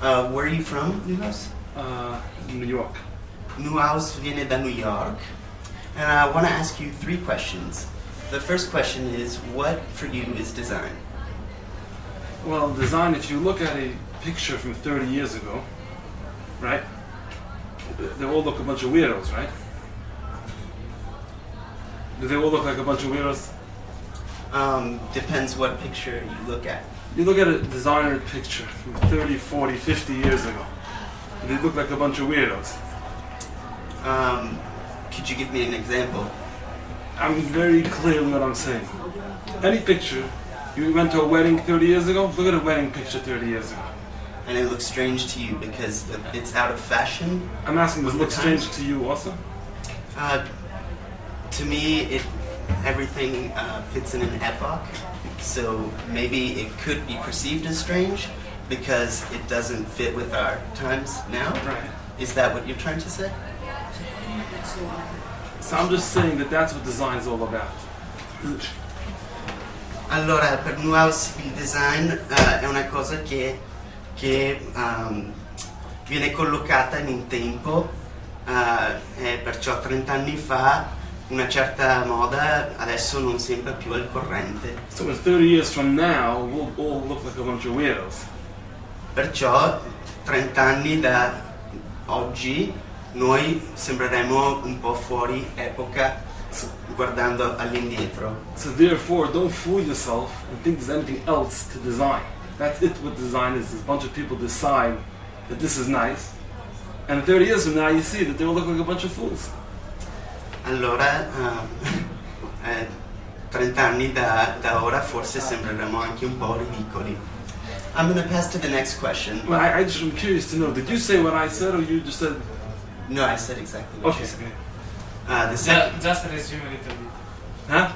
Where are you from, Neuhaus? New York. Neuhaus viene da New York. And I want to ask you 3 questions. The first question is, what for you is design? Well, design, if you look at a picture from 30 years ago, right? They all look a bunch of weirdos, right? Do they all look like a bunch of weirdos? Depends what picture you look at. You look at a designer picture from 30, 40, 50 years ago. They look like a bunch of weirdos. Could you give me an example? I'm very clear what I'm saying. Any picture, you went to a wedding 30 years ago, look at a wedding picture 30 years ago. And it looks strange to you because it's out of fashion? I'm asking, does it look strange to you also? To me, everything fits in an epoch, so maybe it could be perceived as strange because it doesn't fit with our times now. Right. Is that what you're trying to say? So I'm just saying that that's what design is all about. Allora, per Neuhaus il design è una cosa che viene collocata in un tempo, e perciò 30 anni fa una certa moda adesso non sembra più al corrente. So in 30 years from now, we'll all look like a bunch of weirdos. Perciò 30 anni da oggi noi sembreremo un po' fuori epoca guardando all'indietro. So therefore, don't fool yourself and think there's anything else to design. That's it, what design is. A bunch of people decide that this is nice, and 30 years from now you see that they will look like a bunch of fools. Allora, 30 anni da ora forse sembreremo anche un po' ridicoli. I'm going to pass to the next question. Well, I just am curious to know, did you say what I said, or you just said... No, I said exactly what you said. The second... Just resume a little bit. Huh?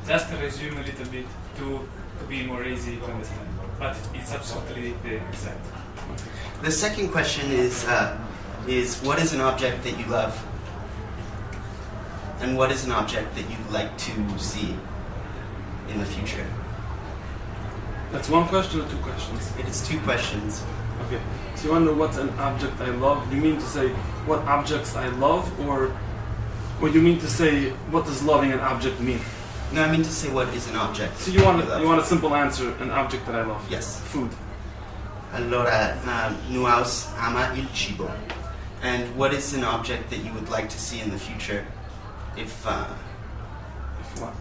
Just resume a little bit to be more easy to understand. But it's absolutely the exact. The second question is what is an object that you love? And what is an object that you'd like to see in the future? That's one question or 2 questions? It is 2 questions. Okay. So you want to know what's an object I love? You mean to say what objects I love, or you mean to say what does loving an object mean? No, I mean to say what is an object. So you want a simple answer, an object that I love? Yes. Food. Allora, Neuhaus ama il cibo. And what is an object that you would like to see in the future? If what?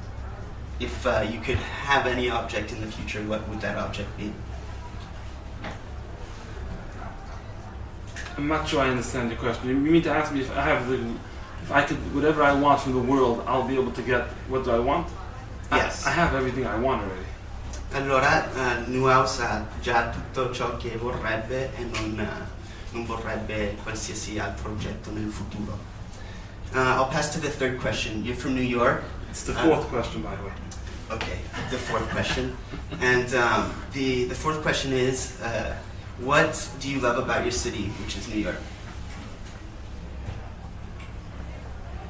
If you could have any object in the future, what would that object be? I'm not sure I understand your question. You mean to ask me if I could, whatever I want from the world, I'll be able to get what do I want? Yes. I have everything I want already. Allora, Neuhaus ha già tutto ciò che vorrebbe e non vorrebbe qualsiasi altro oggetto nel futuro. I'll pass to the third question. You're from New York. It's the 4th question, by the way. Okay, the 4th question. And the 4th question is, what do you love about your city, which is New York?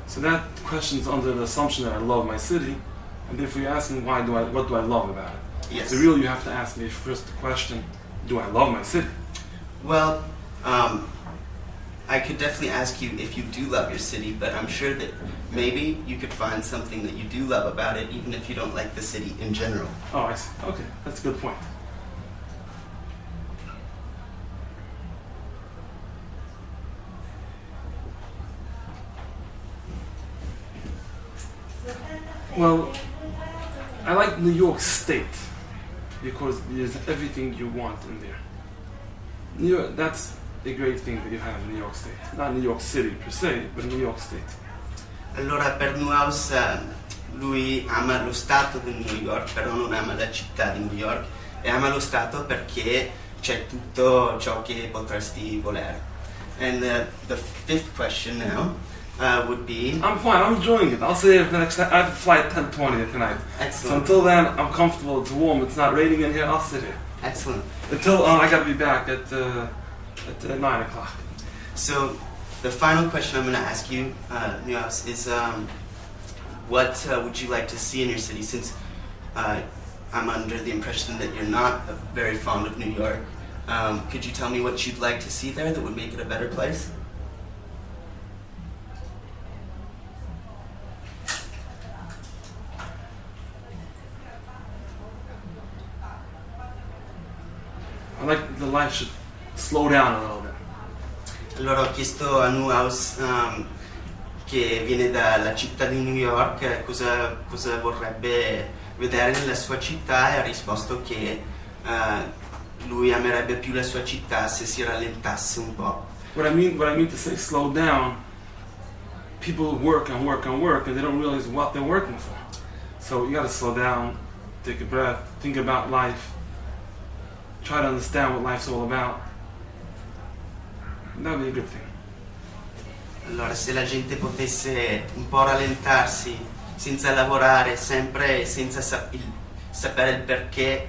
So that question's under the assumption that I love my city, and therefore you're asking what do I love about it? Yes. So really you have to ask me first the question, do I love my city? Well, I could definitely ask you if you do love your city, but I'm sure that maybe you could find something that you do love about it, even if you don't like the city in general. Oh, I see. Okay, that's a good point. Well, I like New York State because there's everything you want in there. New York, that's a great thing that you have in New York State. Not New York City per se, but New York State. Allora, per Neuhaus, lui ama lo stato di New York, però non ama la città di New York, e ama lo stato perché c'è tutto ciò che potresti volere. And the 5th question now would be... I'm fine, I'm enjoying it. I'll stay here for the next time. I have a flight 10:20 tonight. Excellent. So until then, I'm comfortable, it's warm, it's not raining in here, I'll sit here. Excellent. Until I gotta be back at 9 o'clock. So, the final question I'm going to ask you, Neuhaus, is what would you like to see in your city? Since I'm under the impression that you're not very fond of New York, Could you tell me what you'd like to see there that would make it a better place? I like the life should slow down a little bit. Allora ho chiesto a Neuhaus, che viene dalla città di New York, cosa vorrebbe vedere nella sua città, e ha risposto che lui amerebbe più la sua città se si rallentasse un po'. What I mean to say slow down, people work and work and work and they don't realize what they're working for. So you gotta slow down, take a breath, think about life, try to understand what life's all about. That would be a good thing. Allora, se la gente potesse un po' rallentarsi, senza lavorare, sempre senza sapere il perché